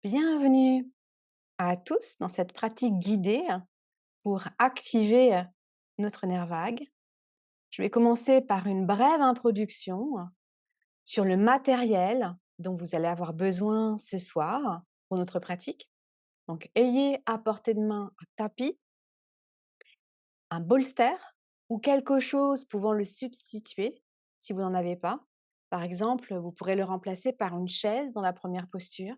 Bienvenue à tous dans cette pratique guidée pour activer notre nerf vague. Je vais commencer par une brève introduction sur le matériel dont vous allez avoir besoin ce soir pour notre pratique. Donc, ayez à portée de main un tapis, un bolster ou quelque chose pouvant le substituer si vous n'en avez pas. Par exemple, vous pourrez le remplacer par une chaise dans la première posture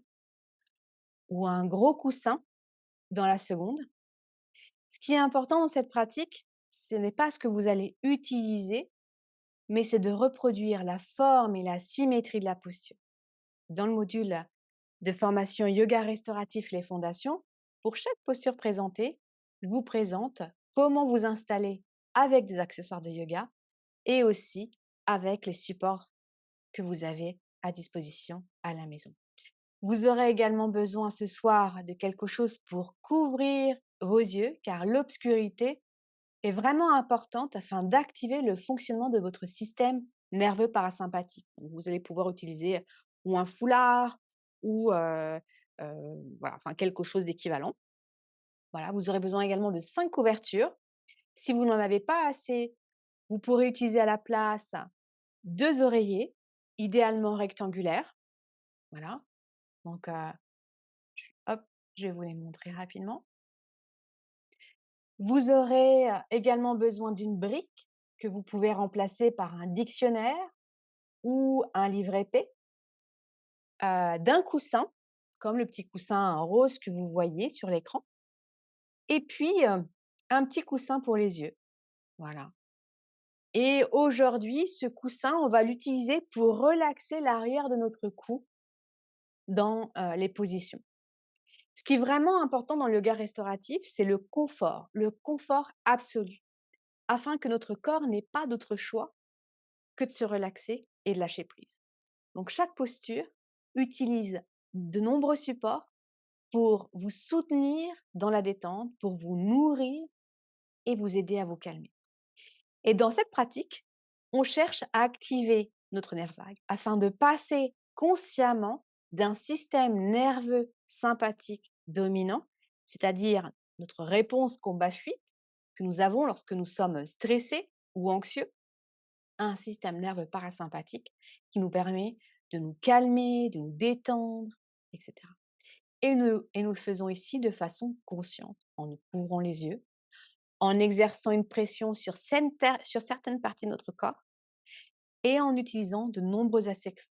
ou un gros coussin dans la seconde. Ce qui est important dans cette pratique, ce n'est pas ce que vous allez utiliser, mais c'est de reproduire la forme et la symétrie de la posture. Dans le module de formation Yoga Restauratif Les Fondations, pour chaque posture présentée, je vous présente comment vous installer avec des accessoires de yoga et aussi avec les supports que vous avez à disposition à la maison. Vous aurez également besoin ce soir de quelque chose pour couvrir vos yeux, car l'obscurité est vraiment importante afin d'activer le fonctionnement de votre système nerveux parasympathique. Donc, vous allez pouvoir utiliser ou un foulard ou voilà, enfin quelque chose d'équivalent. Voilà, vous aurez besoin également de 5 couvertures. Si vous n'en avez pas assez, vous pourrez utiliser à la place 2 oreillers, idéalement rectangulaires. Voilà, donc hop, je vais vous les montrer rapidement. Vous aurez également besoin d'une brique que vous pouvez remplacer par un dictionnaire ou un livre épais, d'un coussin, comme le petit coussin rose que vous voyez sur l'écran, et puis un petit coussin pour les yeux. Voilà. Et aujourd'hui, ce coussin, on va l'utiliser pour relaxer l'arrière de notre cou dans les positions. Ce qui est vraiment important dans le yoga restauratif, c'est le confort absolu, afin que notre corps n'ait pas d'autre choix que de se relaxer et de lâcher prise. Donc chaque posture utilise de nombreux supports pour vous soutenir dans la détente, pour vous nourrir et vous aider à vous calmer. Et dans cette pratique, on cherche à activer notre nerf vague afin de passer consciemment d'un système nerveux sympathique dominant, c'est-à-dire notre réponse combat-fuite que nous avons lorsque nous sommes stressés ou anxieux, à un système nerveux parasympathique qui nous permet de nous calmer, de nous détendre, etc. Et nous le faisons ici de façon consciente, en nous couvrant les yeux, en exerçant une pression sur certaines parties de notre corps et en utilisant de nombreux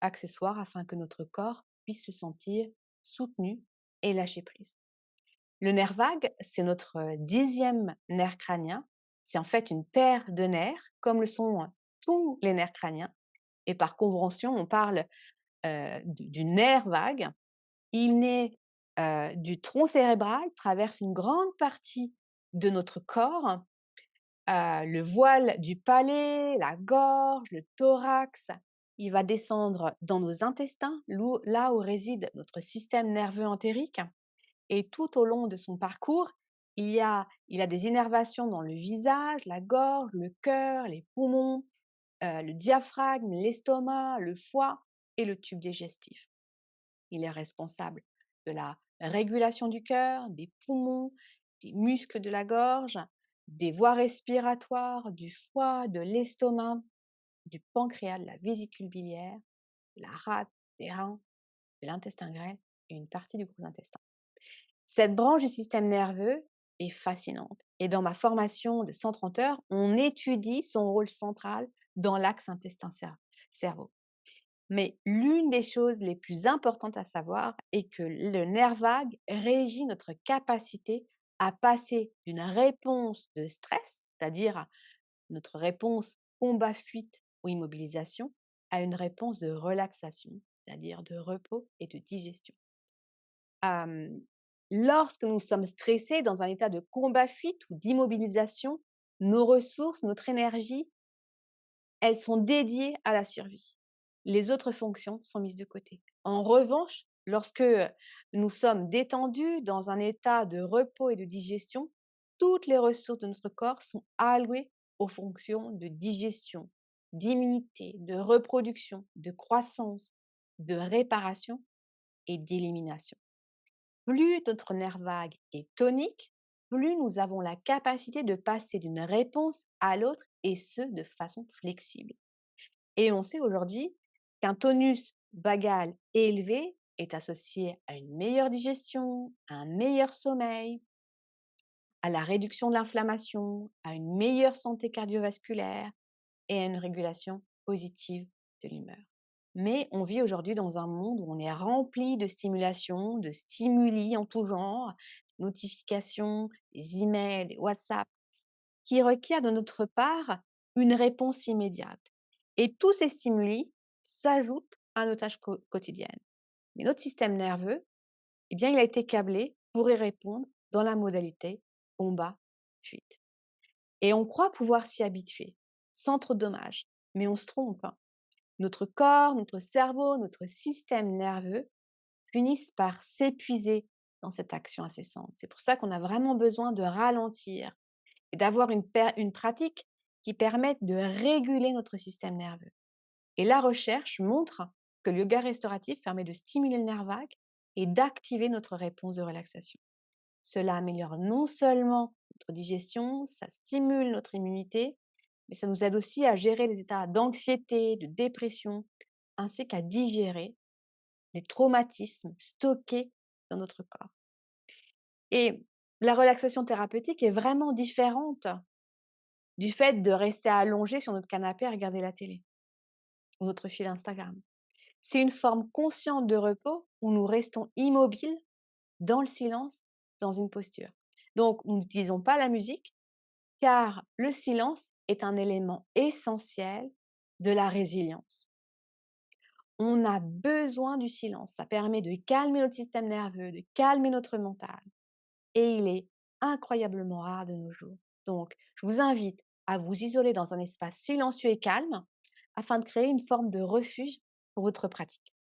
accessoires afin que notre corps puisse se sentir soutenu et lâcher prise. Le nerf vague, c'est notre 10e nerf crânien. C'est en fait une paire de nerfs, comme le sont tous les nerfs crâniens. Et par convention, on parle du nerf vague. Il naît du tronc cérébral, traverse une grande partie de notre corps, le voile du palais, la gorge, le thorax. Il va descendre dans nos intestins, là où réside notre système nerveux entérique. Et tout au long de son parcours, il a des innervations dans le visage, la gorge, le cœur, les poumons, le diaphragme, l'estomac, le foie et le tube digestif. Il est responsable de la régulation du cœur, des poumons, des muscles de la gorge, des voies respiratoires, du foie, de l'estomac, du pancréas, de la vésicule biliaire, de la rate, des reins, de l'intestin grêle et une partie du gros intestin. Cette branche du système nerveux est fascinante et dans ma formation de 130 heures, on étudie son rôle central dans l'axe intestin-cerveau. Mais l'une des choses les plus importantes à savoir est que le nerf vague régit notre capacité à passer d'une réponse de stress, c'est-à-dire notre réponse combat-fuite ou immobilisation, à une réponse de relaxation, c'est-à-dire de repos et de digestion. Hem, Lorsque nous sommes stressés dans un état de combat-fuite ou d'immobilisation, nos ressources, notre énergie, elles sont dédiées à la survie. Les autres fonctions sont mises de côté. En revanche, lorsque nous sommes détendus dans un état de repos et de digestion, toutes les ressources de notre corps sont allouées aux fonctions de digestion, d'immunité, de reproduction, de croissance, de réparation et d'élimination. plus notre nerf vague est tonique, plus nous avons la capacité de passer d'une réponse à l'autre et ce, de façon flexible. Et on sait aujourd'hui qu'un tonus vagal élevé est associé à une meilleure digestion, à un meilleur sommeil, à la réduction de l'inflammation, à une meilleure santé cardiovasculaire et à une régulation positive de l'humeur. Mais on vit aujourd'hui dans un monde où on est rempli de stimulation, de stimuli en tout genre, notifications, des emails, des WhatsApp, qui requièrent de notre part une réponse immédiate. Et tous ces stimuli s'ajoutent à nos tâches quotidiennes. Mais notre système nerveux, eh bien, il a été câblé pour y répondre dans la modalité combat-fuite. Et on croit pouvoir s'y habituer, sans trop de dommages. Mais on se trompe, hein. Notre corps, notre cerveau, notre système nerveux finissent par s'épuiser dans cette action incessante. C'est pour ça qu'on a vraiment besoin de ralentir et d'avoir une pratique qui permette de réguler notre système nerveux. Et la recherche montre que le yoga restauratif permet de stimuler le nerf vague et d'activer notre réponse de relaxation. Cela améliore non seulement notre digestion, ça stimule notre immunité, mais ça nous aide aussi à gérer les états d'anxiété, de dépression, ainsi qu'à digérer les traumatismes stockés dans notre corps. Et la relaxation thérapeutique est vraiment différente du fait de rester allongé sur notre canapé à regarder la télé ou notre fil Instagram. C'est une forme consciente de repos où nous restons immobiles, dans le silence, dans une posture. Donc, nous n'utilisons pas la musique, car le silence est un élément essentiel de la résilience. On a besoin du silence, ça permet de calmer notre système nerveux, de calmer notre mental. Et il est incroyablement rare de nos jours. Donc, je vous invite à vous isoler dans un espace silencieux et calme afin de créer une forme de refuge pour votre pratique.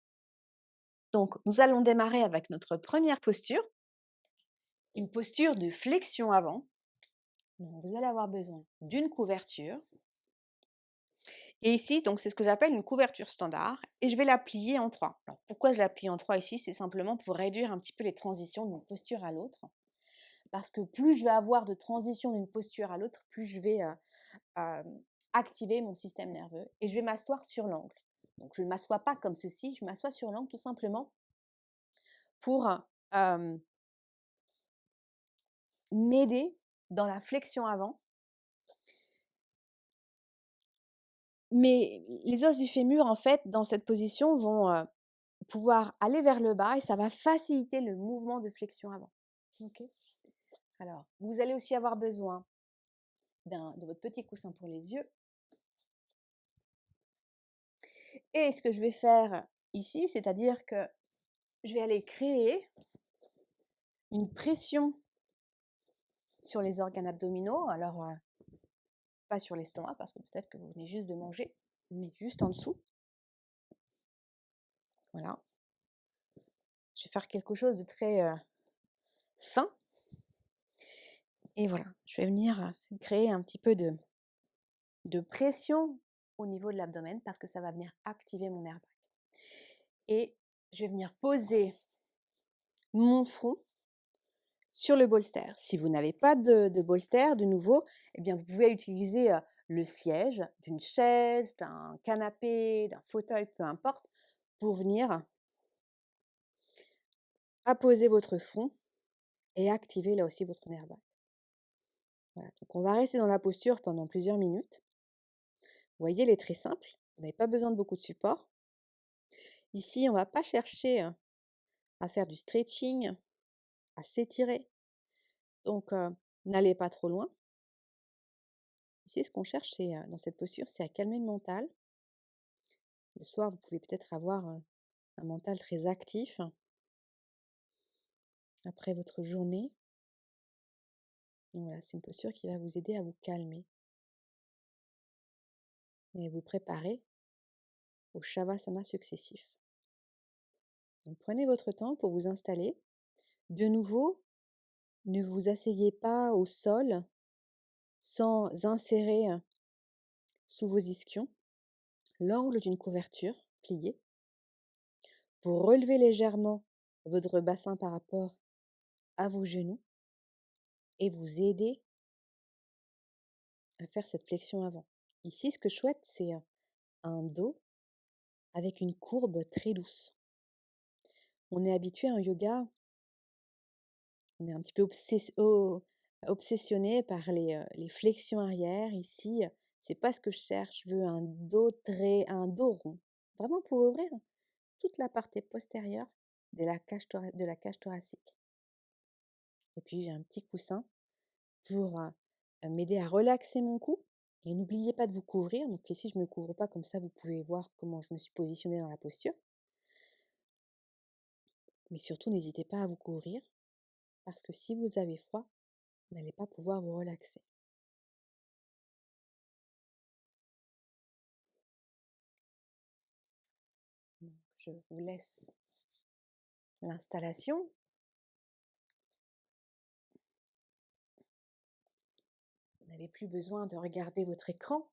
Donc, nous allons démarrer avec notre première posture, une posture de flexion avant. Donc, vous allez avoir besoin d'une couverture. Et ici, donc, c'est ce que j'appelle une couverture standard et je vais la plier en trois. Alors, pourquoi je la plie en trois ici? C'est simplement pour réduire un petit peu les transitions d'une posture à l'autre. Parce que plus je vais avoir de transition d'une posture à l'autre, plus je vais activer mon système nerveux et je vais m'asseoir sur l'angle. Donc, je ne m'assois pas comme ceci, je m'assois sur l'angle tout simplement pour m'aider dans la flexion avant. Mais les os du fémur, en fait, dans cette position, vont pouvoir aller vers le bas et ça va faciliter le mouvement de flexion avant. Okay. Alors, vous allez aussi avoir besoin de votre petit coussin pour les yeux. Et ce que je vais faire ici, c'est-à-dire que je vais aller créer une pression sur les organes abdominaux. Alors, pas sur l'estomac, parce que peut-être que vous venez juste de manger, mais juste en dessous. Voilà. Je vais faire quelque chose de très fin. Et voilà, je vais venir créer un petit peu de pression au niveau de l'abdomen parce que ça va venir activer mon nerf vague. Et je vais venir poser mon front sur le bolster. Si vous n'avez pas de bolster, de nouveau, eh bien vous pouvez utiliser le siège d'une chaise, d'un canapé, d'un fauteuil, peu importe, pour venir apposer votre front et activer là aussi votre nerf vague. Voilà, donc on va rester dans la posture pendant plusieurs minutes. Vous voyez, elle est très simple, vous n'avez pas besoin de beaucoup de support. Ici, on ne va pas chercher à faire du stretching, à s'étirer. Donc, n'allez pas trop loin. Ici, ce qu'on cherche, c'est, dans cette posture, c'est à calmer le mental. Le soir, vous pouvez peut-être avoir un mental très actif après votre journée. Donc voilà, c'est une posture qui va vous aider à vous calmer et à vous préparer aux shavasana successifs. Donc, prenez votre temps pour vous installer. De nouveau, ne vous asseyez pas au sol sans insérer sous vos ischions l'angle d'une couverture pliée pour relever légèrement votre bassin par rapport à vos genoux et vous aider à faire cette flexion avant. Ici, ce que je souhaite, c'est un dos avec une courbe très douce. On est habitué en yoga, on est un petit peu obsessionné par les flexions arrière. Ici, c'est pas ce que je cherche. Je veux un dos rond, vraiment pour ouvrir toute la partie postérieure de la cage thoracique. Et puis j'ai un petit coussin pour m'aider à relaxer mon cou. Et n'oubliez pas de vous couvrir. Donc ici, je ne me couvre pas, comme ça vous pouvez voir comment je me suis positionnée dans la posture. Mais surtout, n'hésitez pas à vous couvrir, parce que si vous avez froid, vous n'allez pas pouvoir vous relaxer. Donc, je vous laisse l'installation. Vous n'avez plus besoin de regarder votre écran.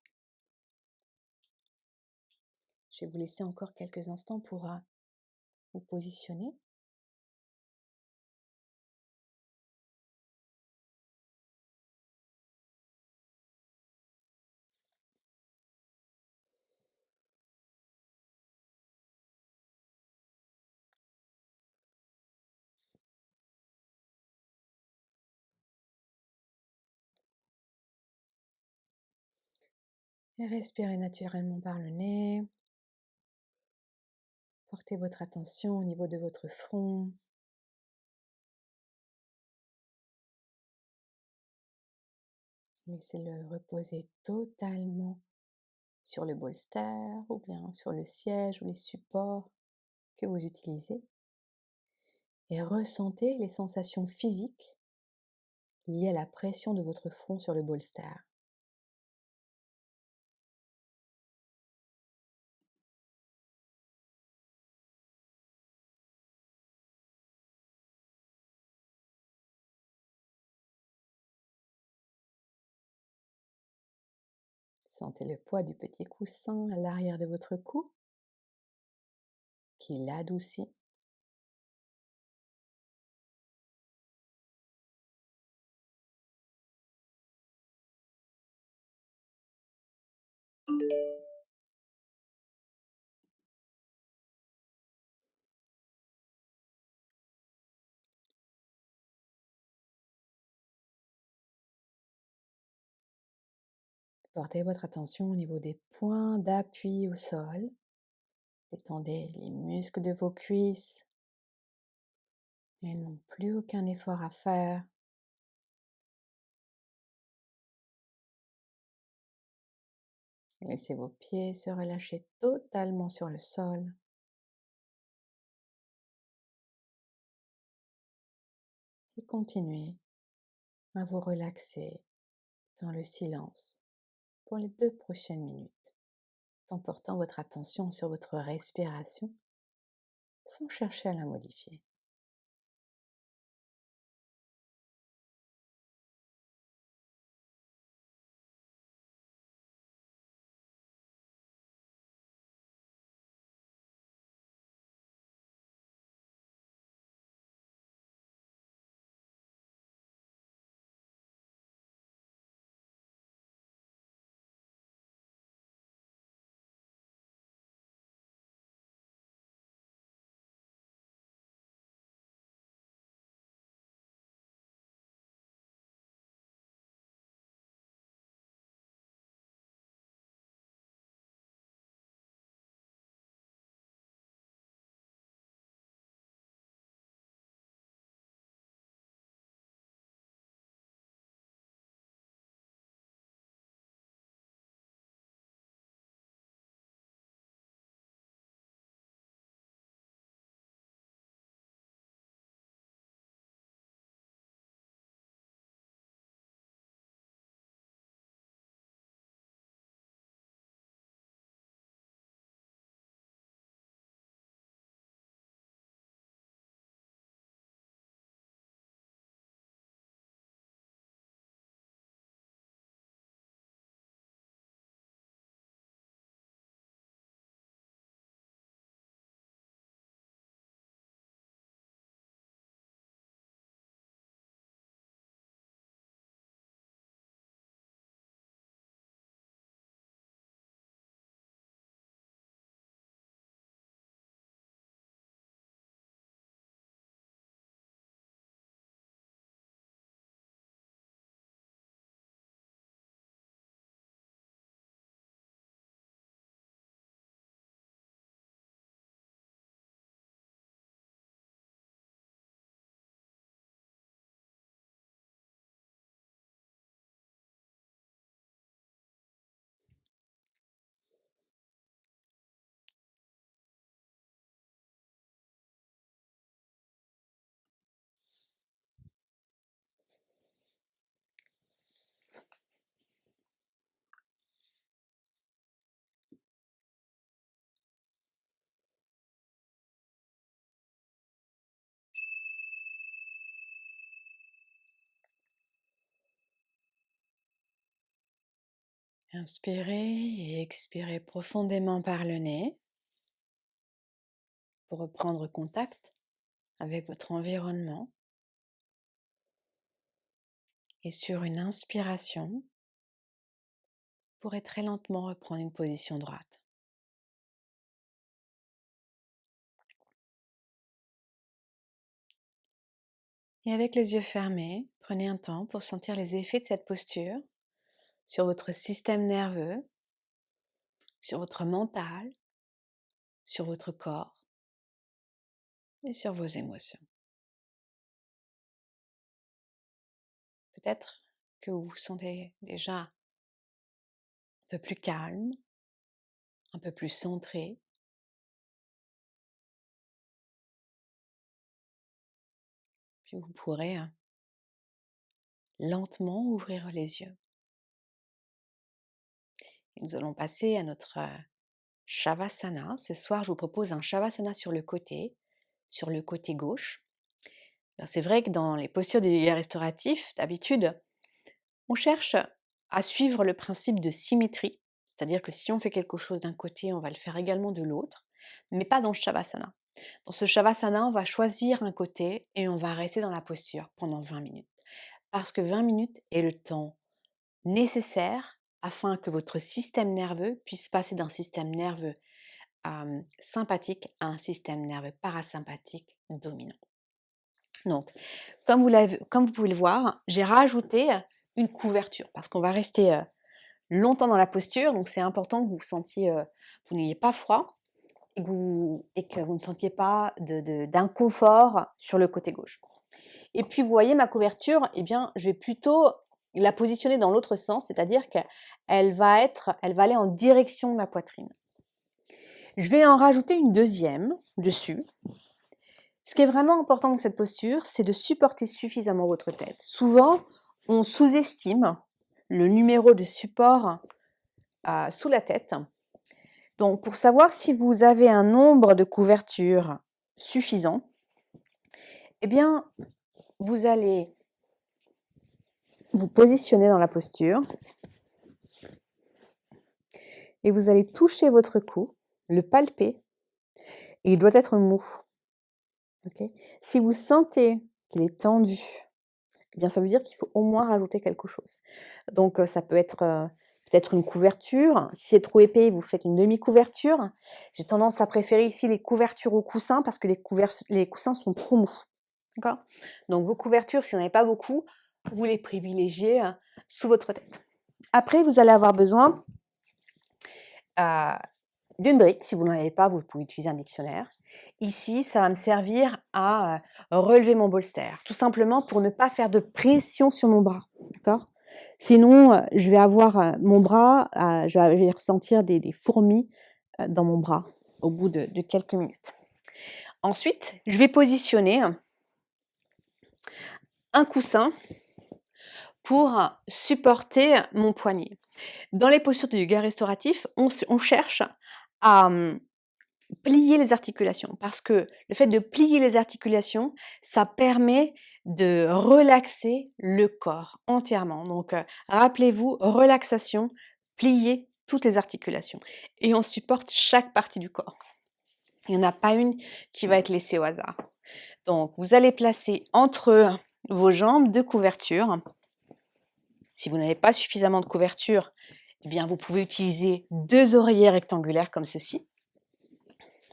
Je vais vous laisser encore quelques instants pour vous positionner. Et respirez naturellement par le nez. Portez votre attention au niveau de votre front. Laissez-le reposer totalement sur le bolster ou bien sur le siège ou les supports que vous utilisez. Et ressentez les sensations physiques liées à la pression de votre front sur le bolster. Sentez le poids du petit coussin à l'arrière de votre cou qui l'adoucit. Portez votre attention au niveau des points d'appui au sol. Détendez les muscles de vos cuisses. Elles n'ont plus aucun effort à faire. Laissez vos pieds se relâcher totalement sur le sol. Et continuez à vous relaxer dans le silence pour les 2 prochaines minutes, en portant votre attention sur votre respiration sans chercher à la modifier. Inspirez et expirez profondément par le nez pour reprendre contact avec votre environnement. Et sur une inspiration, vous pourrez très lentement reprendre une position droite. Et avec les yeux fermés, prenez un temps pour sentir les effets de cette posture sur votre système nerveux, sur votre mental, sur votre corps et sur vos émotions. Peut-être que vous vous sentez déjà un peu plus calme, un peu plus centré. Puis vous pourrez lentement ouvrir les yeux. Et nous allons passer à notre Shavasana. Ce soir, je vous propose un Shavasana sur le côté gauche. Alors, c'est vrai que dans les postures de yoga restauratif, d'habitude, on cherche à suivre le principe de symétrie. C'est-à-dire que si on fait quelque chose d'un côté, on va le faire également de l'autre, mais pas dans le Shavasana. Dans ce Shavasana, on va choisir un côté et on va rester dans la posture pendant 20 minutes. Parce que 20 minutes est le temps nécessaire afin que votre système nerveux puisse passer d'un système nerveux sympathique à un système nerveux parasympathique dominant. Donc, comme vous pouvez le voir, j'ai rajouté une couverture parce qu'on va rester longtemps dans la posture, donc c'est important que vous n'ayez pas froid et que vous ne sentiez pas d'inconfort sur le côté gauche. Et puis, vous voyez ma couverture, eh bien, je vais plutôt la positionner dans l'autre sens, c'est-à-dire qu'elle va aller en direction de ma poitrine. Je vais en rajouter une deuxième dessus. Ce qui est vraiment important dans cette posture, c'est de supporter suffisamment votre tête. Souvent, on sous-estime le numéro de support sous la tête. Donc, pour savoir si vous avez un nombre de couvertures suffisant, eh bien, vous allez vous positionner dans la posture et vous allez toucher votre cou, le palper, et il doit être mou. Okay. Si vous sentez qu'il est tendu, eh bien, ça veut dire qu'il faut au moins rajouter quelque chose. Donc, ça peut être peut-être une couverture. Si c'est trop épais, vous faites une demi-couverture. J'ai tendance à préférer ici les couvertures au coussin parce que les coussins sont trop mous. D'accord ? Donc, vos couvertures, si vous n'en avez pas beaucoup, vous les privilégiez sous votre tête. Après, vous allez avoir besoin d'une brique. Si vous n'en avez pas, vous pouvez utiliser un dictionnaire. Ici, ça va me servir à relever mon bolster, tout simplement pour ne pas faire de pression sur mon bras. D'accord ? Sinon, je vais avoir mon bras, je vais ressentir des fourmis dans mon bras au bout de quelques minutes. Ensuite, je vais positionner un coussin pour supporter mon poignet. Dans les postures de yoga restauratif, on cherche à plier les articulations parce que le fait de plier les articulations, ça permet de relaxer le corps entièrement. Donc, rappelez-vous, relaxation, plier toutes les articulations et on supporte chaque partie du corps. Il n'y en a pas une qui va être laissée au hasard. Donc, vous allez placer entre vos jambes 2 couvertures. Si vous n'avez pas suffisamment de couverture, eh bien, vous pouvez utiliser 2 oreillers rectangulaires comme ceci.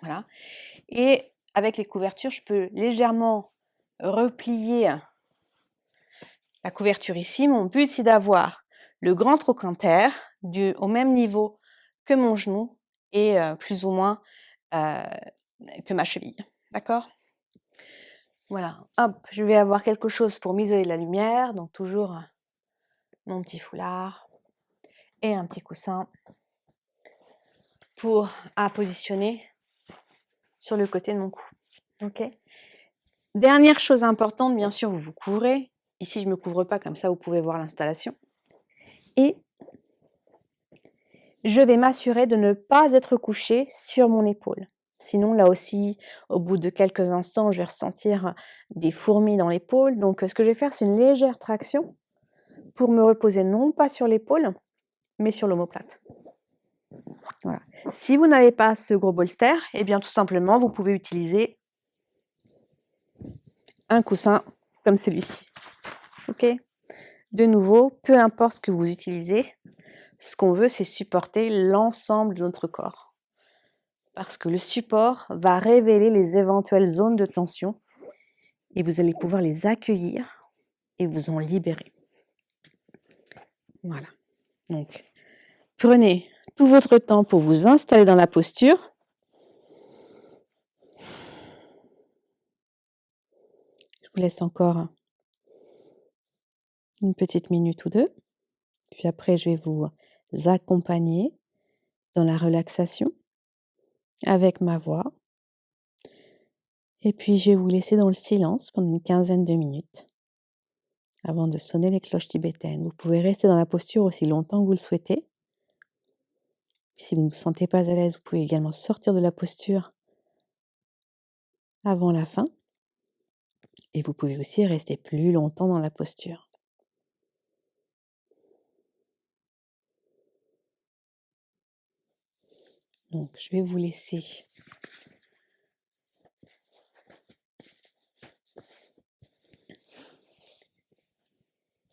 Voilà. Et avec les couvertures, je peux légèrement replier la couverture ici. Mon but, c'est d'avoir le grand trochanter au même niveau que mon genou et plus ou moins que ma cheville. D'accord ? Voilà. Hop, je vais avoir quelque chose pour m'isoler de la lumière. Donc, toujours mon petit foulard et un petit coussin à positionner sur le côté de mon cou. Ok ? Dernière chose importante, bien sûr, vous vous couvrez. Ici, je ne me couvre pas, comme ça, vous pouvez voir l'installation. Et je vais m'assurer de ne pas être couché sur mon épaule. Sinon, là aussi, au bout de quelques instants, je vais ressentir des fourmis dans l'épaule. Donc, ce que je vais faire, c'est une légère traction pour me reposer non pas sur l'épaule, mais sur l'omoplate. Voilà. Si vous n'avez pas ce gros bolster, eh bien tout simplement, vous pouvez utiliser un coussin comme celui-ci. Ok? De nouveau, peu importe ce que vous utilisez, ce qu'on veut, c'est supporter l'ensemble de notre corps. Parce que le support va révéler les éventuelles zones de tension et vous allez pouvoir les accueillir et vous en libérer. Voilà. Donc, prenez tout votre temps pour vous installer dans la posture. Je vous laisse encore une petite minute ou deux. Puis après, je vais vous accompagner dans la relaxation avec ma voix. Et puis, je vais vous laisser dans le silence pendant une quinzaine de minutes avant de sonner les cloches tibétaines. Vous pouvez rester dans la posture aussi longtemps que vous le souhaitez. Si vous ne vous sentez pas à l'aise, vous pouvez également sortir de la posture avant la fin. Et vous pouvez aussi rester plus longtemps dans la posture. Donc, je vais vous laisser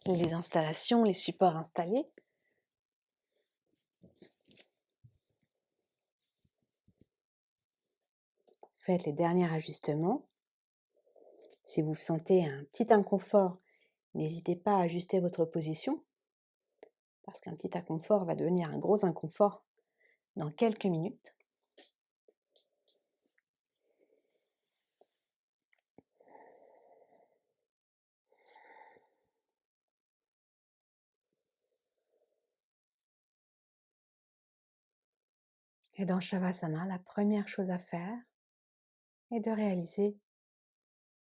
les installations, les supports installés. Faites les derniers ajustements. Si vous sentez un petit inconfort, n'hésitez pas à ajuster votre position, parce qu'un petit inconfort va devenir un gros inconfort dans quelques minutes. Et dans Shavasana, la première chose à faire est de réaliser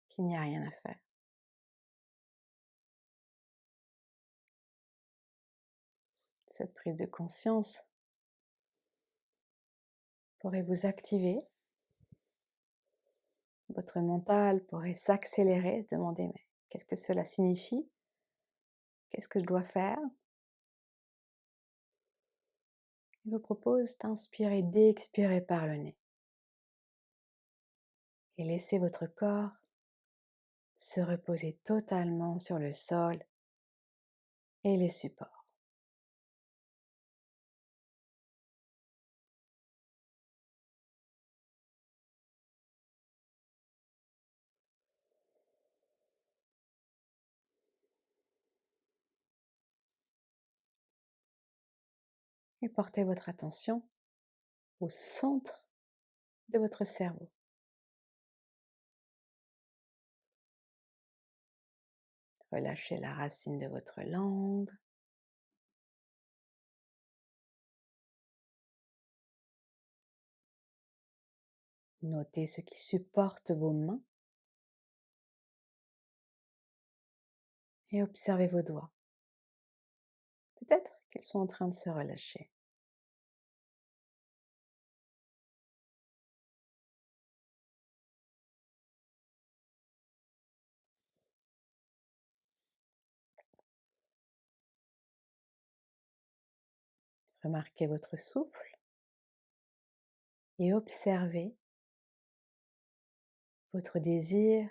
qu'il n'y a rien à faire. Cette prise de conscience pourrait vous activer. Votre mental pourrait s'accélérer, se demander mais qu'est-ce que cela signifie? Qu'est-ce que je dois faire? Je vous propose d'inspirer, d'expirer par le nez. Et laissez votre corps se reposer totalement sur le sol et les supports. Et portez votre attention au centre de votre cerveau. Relâchez la racine de votre langue. Notez ce qui supporte vos mains. Et observez vos doigts. Peut-être qu'ils sont en train de se relâcher. Remarquez votre souffle et observez votre désir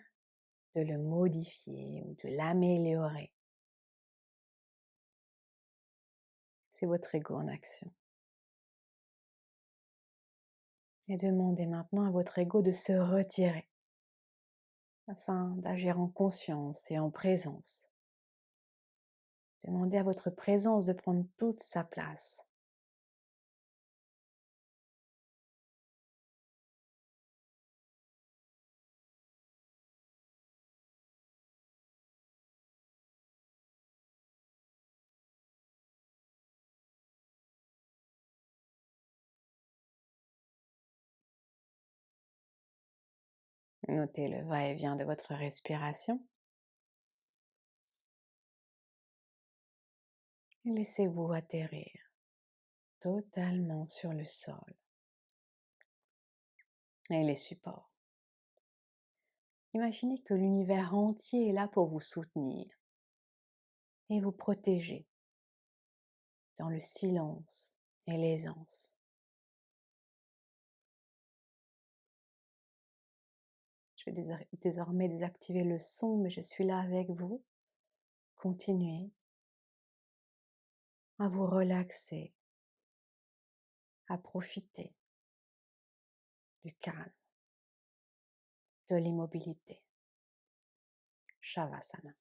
de le modifier ou de l'améliorer. C'est votre ego en action. Et demandez maintenant à votre ego de se retirer afin d'agir en conscience et en présence. Demandez à votre présence de prendre toute sa place. Notez le va-et-vient de votre respiration. Et laissez-vous atterrir totalement sur le sol et les supports. Imaginez que l'univers entier est là pour vous soutenir et vous protéger. dans le silence et l'aisance. Je vais désormais désactiver le son, mais je suis là avec vous. Continuez à vous relaxer, à profiter du calme, de l'immobilité. Shavasana.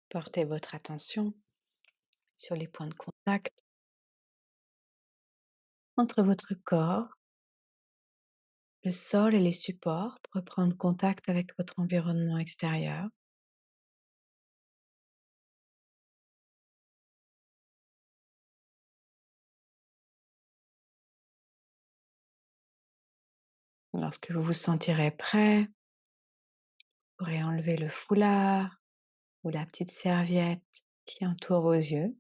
Portez votre attention sur les points de contact entre votre corps, le sol et les supports pour prendre contact avec votre environnement extérieur. Lorsque vous vous sentirez prêt, vous pourrez enlever le foulard ou la petite serviette qui entoure vos yeux.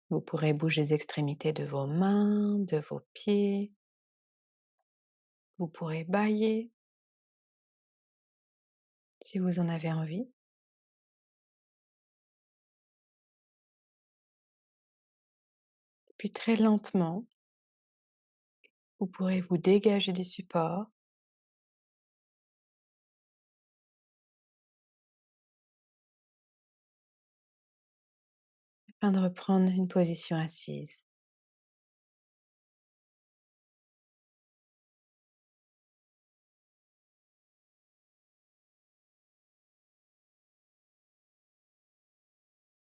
Vous pourrez bouger les extrémités de vos mains, de vos pieds. Vous pourrez bâiller si vous en avez envie. Puis très lentement, vous pourrez vous dégager des supports afin de reprendre une position assise.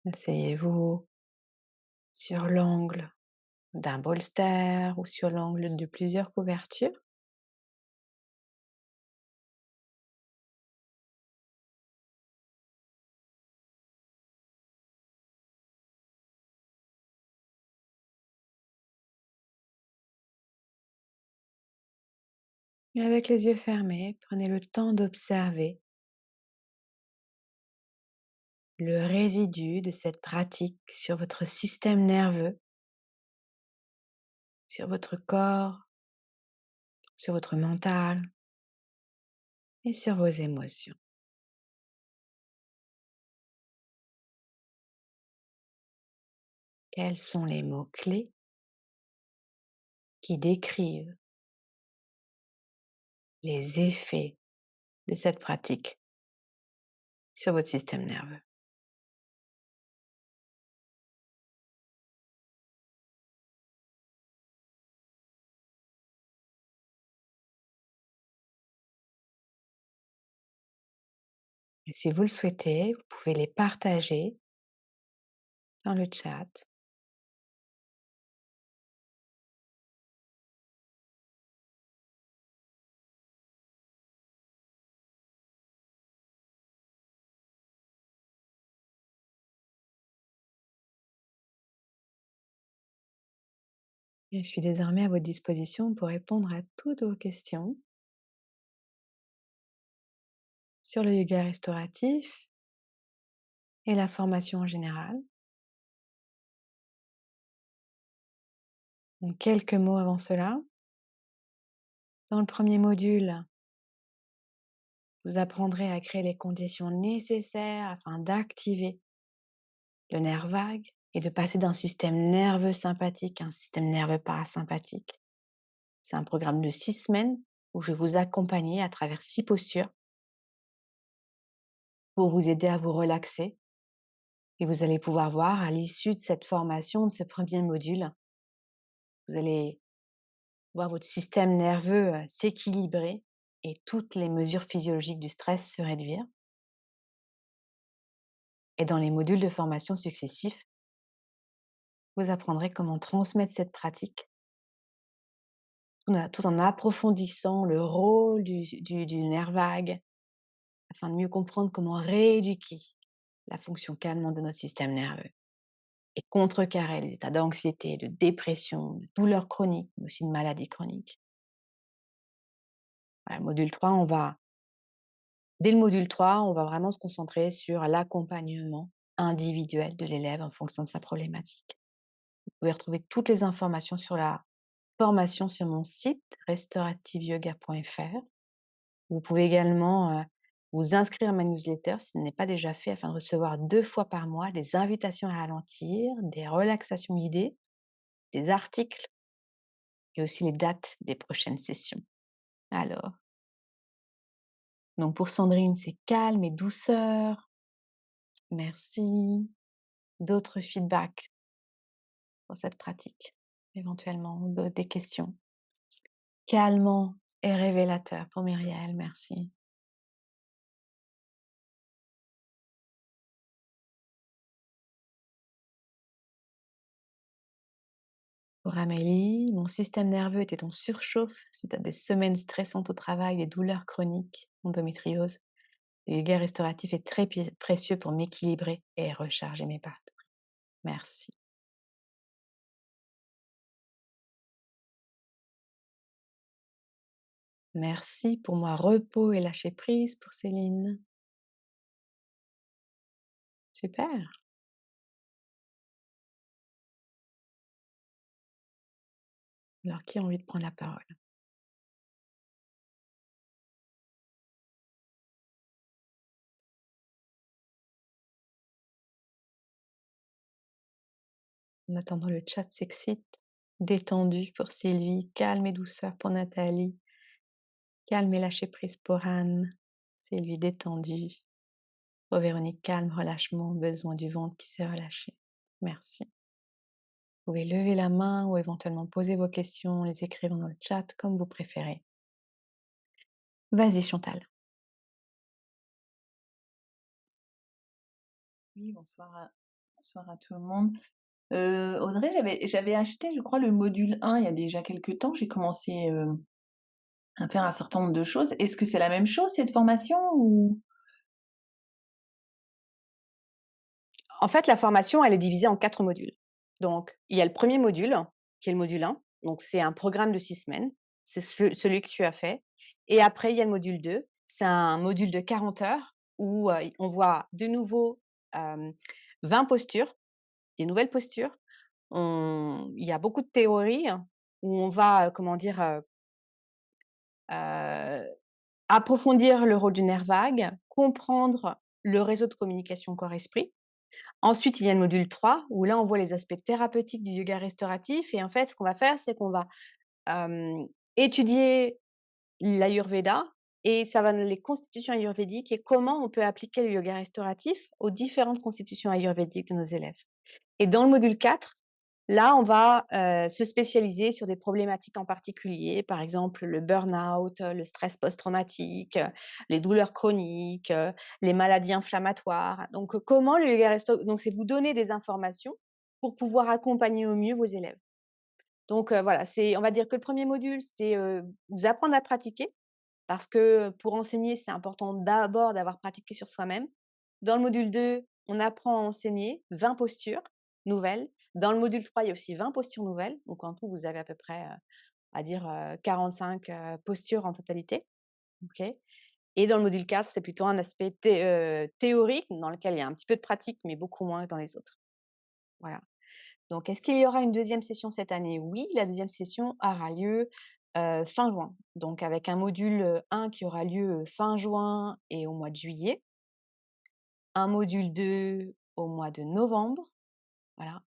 Asseyez-vous sur l'angle d'un bolster ou sur l'angle de plusieurs couvertures. Et avec les yeux fermés, prenez le temps d'observer le résidu de cette pratique sur votre système nerveux, sur votre corps, sur votre mental et sur vos émotions. Quels sont les mots-clés qui décrivent les effets de cette pratique sur votre système nerveux? Et si vous le souhaitez, vous pouvez les partager dans le chat. Et je suis désormais à votre disposition pour répondre à toutes vos questions sur le yoga restauratif et la formation en général. Donc, quelques mots avant cela. Dans le premier module, vous apprendrez à créer les conditions nécessaires afin d'activer le nerf vague et de passer d'un système nerveux sympathique à un système nerveux parasympathique. C'est un programme de 6 semaines où je vais vous accompagner à travers 6 postures pour vous aider à vous relaxer. Et vous allez pouvoir voir à l'issue de cette formation, de ce premier module, vous allez voir votre système nerveux s'équilibrer et toutes les mesures physiologiques du stress se réduire. Et dans les modules de formation successifs, vous apprendrez comment transmettre cette pratique tout en approfondissant le rôle du nerf vague afin de mieux comprendre comment rééduquer la fonction calmante de notre système nerveux et contrecarrer les états d'anxiété, de dépression, de douleurs chroniques, mais aussi de maladies chroniques. Voilà, module 3, dès le module 3, on va vraiment se concentrer sur l'accompagnement individuel de l'élève en fonction de sa problématique. Vous pouvez retrouver toutes les informations sur la formation sur mon site restaurativeyoga.fr. Vous pouvez également vous inscrire à ma newsletter si ce n'est pas déjà fait afin de recevoir 2 fois par mois des invitations à ralentir, des relaxations guidées, des articles et aussi les dates des prochaines sessions. Alors, donc pour Sandrine, c'est calme et douceur. Merci. D'autres feedbacks pour cette pratique, éventuellement, des questions? calmant et révélateur pour Myriel, merci. Pour Amélie, mon système nerveux était en surchauffe suite à des semaines stressantes au travail, des douleurs chroniques, endométriose. Le yoga restauratif est très précieux pour m'équilibrer et recharger mes batteries. Merci. Merci pour moi, repos et lâcher prise pour Céline. Super. Alors, qui a envie de prendre la parole? En attendant, le chat s'excite. Détendu pour Sylvie, calme et douceur pour Nathalie, calme et lâcher prise pour Anne, Sylvie détendue. Pour Véronique, calme, relâchement, besoin du ventre qui s'est relâché. Merci. Vous pouvez lever la main ou éventuellement poser vos questions, les écrire dans le chat comme vous préférez. Vas-y Chantal. Oui, bonsoir à tout le monde. Audrey, j'avais acheté, je crois, le module 1 il y a déjà quelque temps. J'ai commencé, à faire un certain nombre de choses. Est-ce que c'est la même chose, cette formation ou? En fait, la formation, elle est divisée en 4 modules. Donc, il y a le premier module, qui est le module 1. Donc, c'est un programme de 6 semaines. C'est celui que tu as fait. Et après, il y a le module 2. C'est un module de 40 heures où on voit de nouveau 20 postures, des nouvelles postures. Il y a beaucoup de théories où on va, comment dire, approfondir le rôle du nerf vague, comprendre le réseau de communication corps-esprit. Ensuite, il y a le module 3 où là, on voit les aspects thérapeutiques du yoga restauratif et en fait, ce qu'on va faire, c'est qu'on va, étudier l'ayurveda et ça va les constitutions ayurvédiques et comment on peut appliquer le yoga restauratif aux différentes constitutions ayurvédiques de nos élèves. Et dans le module 4, là, on va, se spécialiser sur des problématiques en particulier, par exemple le burn-out, le stress post-traumatique, les douleurs chroniques, les maladies inflammatoires. Donc, comment le yoga resto donc c'est vous donner des informations pour pouvoir accompagner au mieux vos élèves. Donc, voilà, c'est on va dire que le premier module, c'est, vous apprendre à pratiquer parce que pour enseigner, c'est important d'abord d'avoir pratiqué sur soi-même. Dans le module 2, on apprend à enseigner 20 postures nouvelles. Dans le module 3, il y a aussi 20 postures nouvelles. Donc en tout, vous avez à peu près, à dire, 45, postures en totalité. OK. Et dans le module 4, c'est plutôt un aspect théorique dans lequel il y a un petit peu de pratique, mais beaucoup moins que dans les autres. Voilà. Donc, est-ce qu'il y aura une deuxième session cette année? Oui, la deuxième session aura lieu, fin juin. Donc avec un module, 1 qui aura lieu, fin juin et au mois de juillet. Un module 2 au mois de novembre, voilà.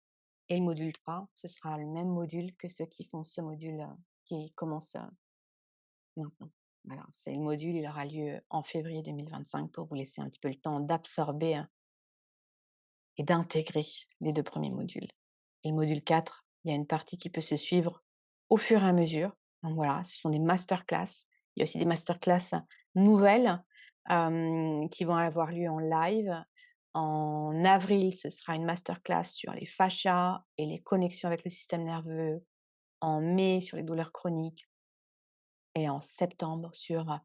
Et le module 3, ce sera le même module que ceux qui font ce module, qui commence, maintenant. Voilà, c'est le module, il aura lieu en février 2025 pour vous laisser un petit peu le temps d'absorber, et d'intégrer les 2 premiers modules. Et le module 4, il y a une partie qui peut se suivre au fur et à mesure. Donc voilà, ce sont des masterclass. Il y a aussi des masterclass nouvelles, qui vont avoir lieu en live. En avril, ce sera une masterclass sur les fascias et les connexions avec le système nerveux. En mai, sur les douleurs chroniques et en septembre, sur,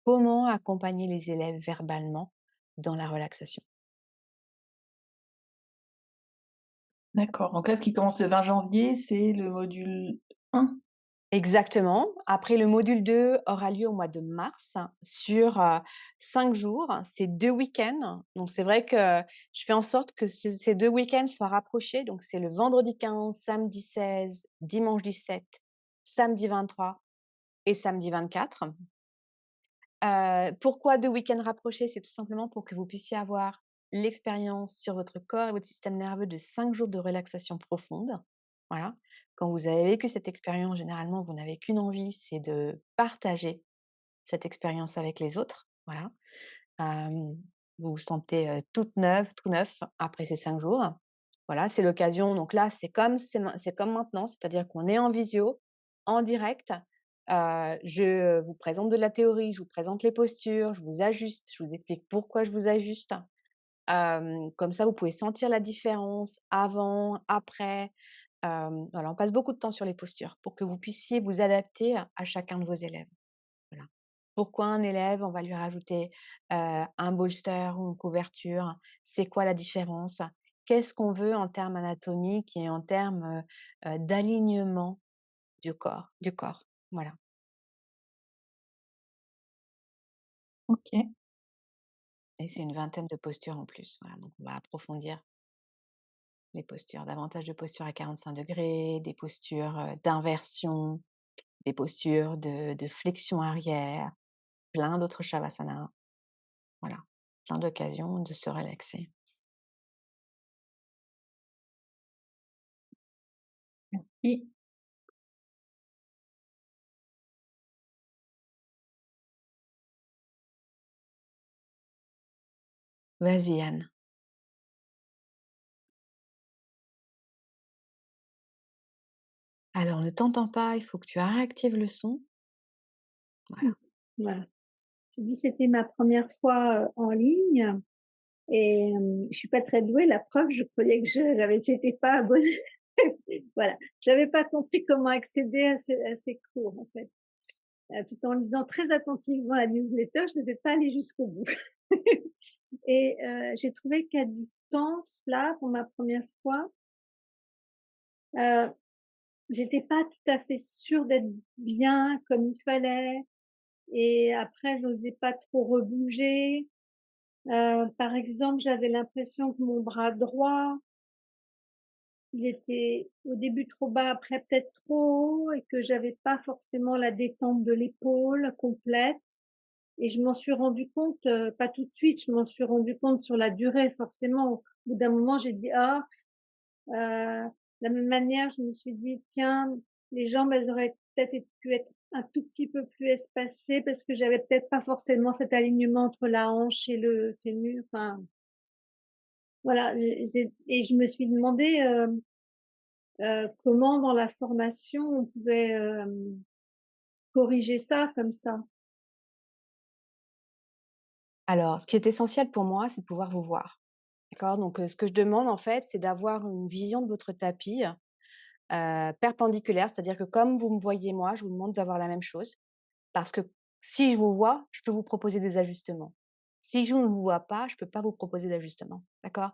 comment accompagner les élèves verbalement dans la relaxation. D'accord, donc là, ce qui commence le 20 janvier, c'est le module 1? Exactement. Après, le module 2 aura lieu au mois de mars sur, 5 jours. C'est 2 week-ends. Donc c'est vrai que je fais en sorte que ces 2 week-ends soient rapprochés. Donc c'est le vendredi 15, samedi 16, dimanche 17, samedi 23 et samedi 24. Pourquoi 2 week-ends rapprochés? C'est tout simplement pour que vous puissiez avoir l'expérience sur votre corps et votre système nerveux de 5 jours de relaxation profonde. Voilà. Quand vous avez vécu cette expérience, généralement, vous n'avez qu'une envie, c'est de partager cette expérience avec les autres. Voilà. Hem, vous vous sentez, toute neuve, tout neuf après ces 5 jours. Voilà, c'est l'occasion donc là, c'est comme maintenant, c'est-à-dire qu'on est en visio, en direct, Je vous présente de la théorie, je vous présente les postures, je vous ajuste, je vous explique pourquoi je vous ajuste. Comme ça, vous pouvez sentir la différence avant, après. Voilà, on passe beaucoup de temps sur les postures pour que vous puissiez vous adapter à chacun de vos élèves. Voilà. Pourquoi un élève, on va lui rajouter, un bolster ou une couverture? C'est quoi la différence? Qu'est-ce qu'on veut en termes anatomiques et en termes, d'alignement du corps? Voilà. OK. Et c'est une vingtaine de postures en plus, voilà, donc on va approfondir les postures, davantage de postures à 45°, des postures, d'inversion, des postures de flexion arrière, plein d'autres shavasana, voilà, plein d'occasions de se relaxer. Et Vas-y Anne. Alors ne t'entends pas, il faut que tu réactives le son. Mmh. Voilà. Voilà. J'ai dit: «C'était ma première fois, en ligne et je suis pas très douée, la preuve, je croyais que j'étais pas abonnée». Voilà, j'avais pas compris comment accéder à ces cours, en fait. Tout en lisant très attentivement la newsletter, je n'étais pas allée jusqu'au bout et j'ai trouvé qu'à distance, là, pour ma première fois, heu, j'étais pas tout à fait sûre d'être bien comme il fallait et après j'osais pas trop rebouger. Par exemple, j'avais l'impression que mon bras droit, il était au début trop bas, après peut-être trop haut et que j'avais pas forcément la détente de l'épaule complète et je m'en suis rendu compte, pas tout de suite, je m'en suis rendu compte sur la durée forcément. Au bout d'un moment, j'ai dit: «Ah!» de la même manière, je me suis dit: «Tiens, les jambes, elles auraient peut-être pu être un tout petit peu plus espacées parce que j'avais peut-être pas forcément cet alignement entre la hanche et le fémur». Enfin, voilà, j'ai et je me suis demandé, comment dans la formation on pouvait, corriger ça comme ça. Alors, ce qui est essentiel pour moi, c'est de pouvoir vous voir. D'accord? Donc, ce que je demande en fait, c'est d'avoir une vision de votre tapis, perpendiculaire. C'est-à-dire que comme vous me voyez moi, je vous demande d'avoir la même chose. Parce que si je vous vois, je peux vous proposer des ajustements. Si je ne vous vois pas, je peux pas vous proposer d'ajustement, d'accord?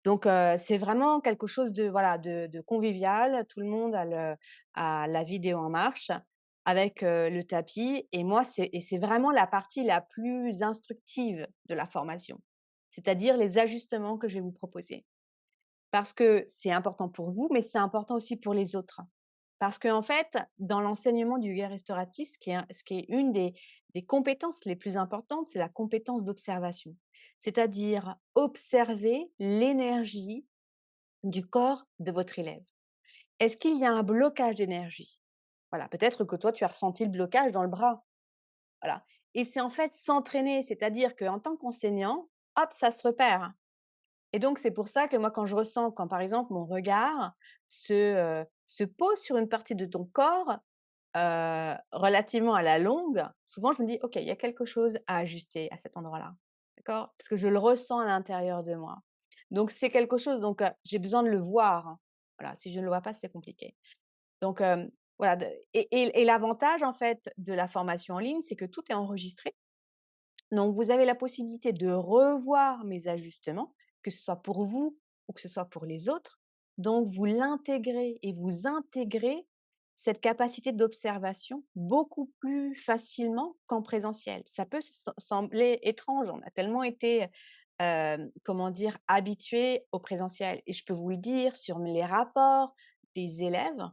Donc c'est vraiment quelque chose de voilà, de convivial. Tout le monde a la vidéo en marche avec, le tapis et moi c'est vraiment la partie la plus instructive de la formation. C'est-à-dire les ajustements que je vais vous proposer. Parce que c'est important pour vous, mais c'est important aussi pour les autres. Parce qu'en fait, dans l'enseignement du yoga restauratif, ce qui est une des compétences les plus importantes, c'est la compétence d'observation. C'est-à-dire observer l'énergie du corps de votre élève. Est-ce qu'il y a un blocage d'énergie? Voilà, peut-être que toi, tu as ressenti le blocage dans le bras. Voilà. Et c'est en fait s'entraîner, c'est-à-dire qu'en tant qu'enseignant, hop, ça se repère. Et donc, c'est pour ça que moi, quand je ressens, quand par exemple mon regard se pose sur une partie de ton corps, relativement à la longue, souvent je me dis: «OK, il y a quelque chose à ajuster à cet endroit-là». D'accord? Parce que je le ressens à l'intérieur de moi. Donc c'est quelque chose donc j'ai besoin de le voir, hein. Voilà, si je ne le vois pas, c'est compliqué. Donc voilà de et l'avantage en fait de la formation en ligne, c'est que tout est enregistré. Donc vous avez la possibilité de revoir mes ajustements, que ce soit pour vous ou que ce soit pour les autres. Donc vous l'intégrez et vous intégrez cette capacité d'observation beaucoup plus facilement qu'en présentiel. Ça peut sembler étrange, on a tellement été, comment dire, habitués au présentiel et je peux vous le dire sur les rapports des élèves,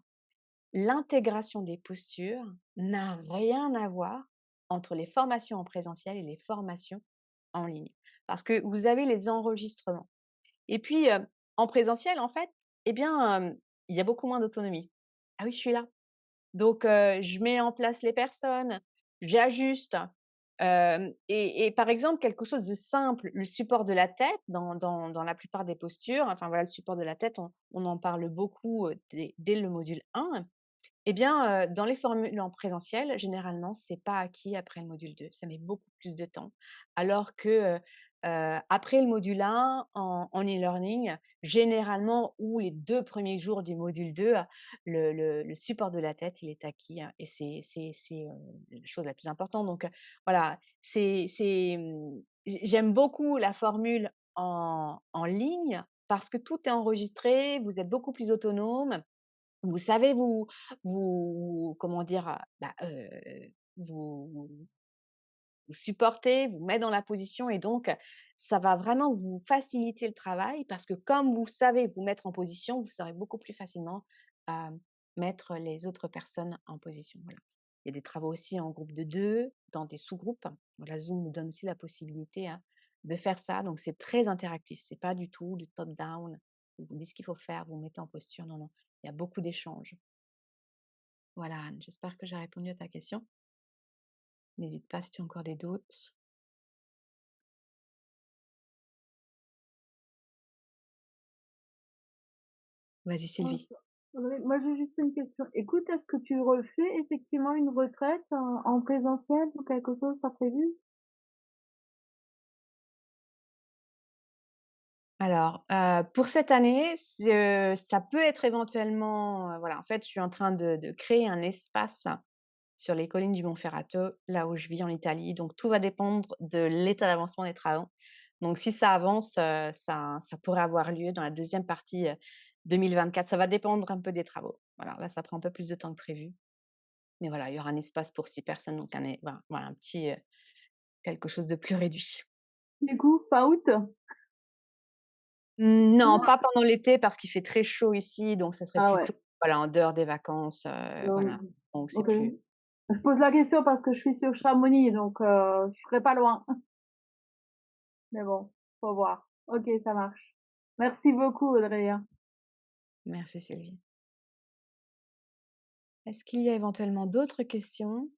l'intégration des postures n'a rien à voir entre les formations en présentiel et les formations en ligne. Parce que vous avez les enregistrements. Et puis, en présentiel, en fait, eh bien, il y a beaucoup moins d'autonomie. «Ah oui, je suis là». Donc, je mets en place les personnes, j'ajuste, et par exemple, quelque chose de simple, le support de la tête dans la plupart des postures, enfin voilà, le support de la tête, on en parle beaucoup, dès le module 1. Eh bien, dans les formules en présentiel, généralement, c'est pas acquis après le module 2. Ça met beaucoup plus de temps. Alors que, après le module 1 en e-learning, généralement ou les 2 premiers jours du module 2, le support de la tête, il est acquis, hein, et c'est la chose la plus importante. Donc, voilà, j'aime beaucoup la formule en ligne parce que tout est enregistré, vous êtes beaucoup plus autonome. Vous savez comment dire? Vous vous supporter, vous mettre dans la position et donc ça va vraiment vous faciliter le travail parce que comme vous savez vous mettre en position, vous saurez beaucoup plus facilement, mettre les autres personnes en position, voilà. Il y a des travaux aussi en groupe de 2 dans des sous-groupes. Voilà, Zoom nous donne aussi la possibilité, hein, de faire ça, donc c'est très interactif. C'est pas du tout du top down. On vous dit ce qu'il faut faire, vous mettez en posture, non, non. Il y a beaucoup d'échanges. Voilà Anne, j'espère que j'ai répondu à ta question. N'hésite pas si tu as encore des doutes. Vas-y Ouais, Sylvie. ouais, moi j'ai juste une question. Écoute, est-ce que tu refais effectivement une retraite en présentiel ou quelque chose, pas prévu? Alors, pour cette année, ça peut être éventuellement, voilà, en fait, je suis en train de créer un espace sur les collines du Monferrato, là où je vis en Italie, donc tout va dépendre de l'état d'avancement des travaux. Donc si ça avance, ça pourrait avoir lieu dans la deuxième partie, 2024. Ça va dépendre un peu des travaux. Voilà, là, ça prend un peu plus de temps que prévu, mais voilà, il y aura un espace pour 6 personnes, donc voilà, un petit, quelque chose de plus réduit. Du coup, fin août? Non, pas pendant l'été parce qu'il fait très chaud ici, donc ça serait Ah plutôt, ouais. voilà, en dehors des vacances, voilà, Mmh. donc c'est OK. plus Je pose la question parce que je suis sur Chamonix, donc je serai pas loin. Mais bon, faut voir. OK, ça marche. Merci beaucoup Audrey, hein. merci Sylvie. Est-ce qu'il y a éventuellement d'autres questions?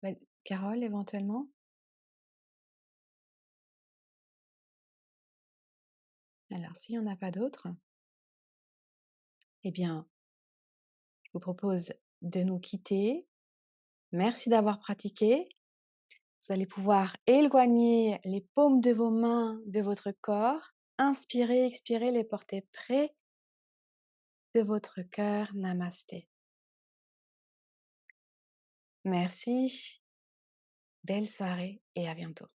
Bah, Carole, éventuellement? Alors s'il y en a pas d'autres, eh bien, je vous propose de nous quitter. Merci d'avoir pratiqué. Vous allez pouvoir éloigner les paumes de vos mains de votre corps. Inspirez, expirez, les porter près de votre cœur. Namasté. Merci, belle soirée et à bientôt.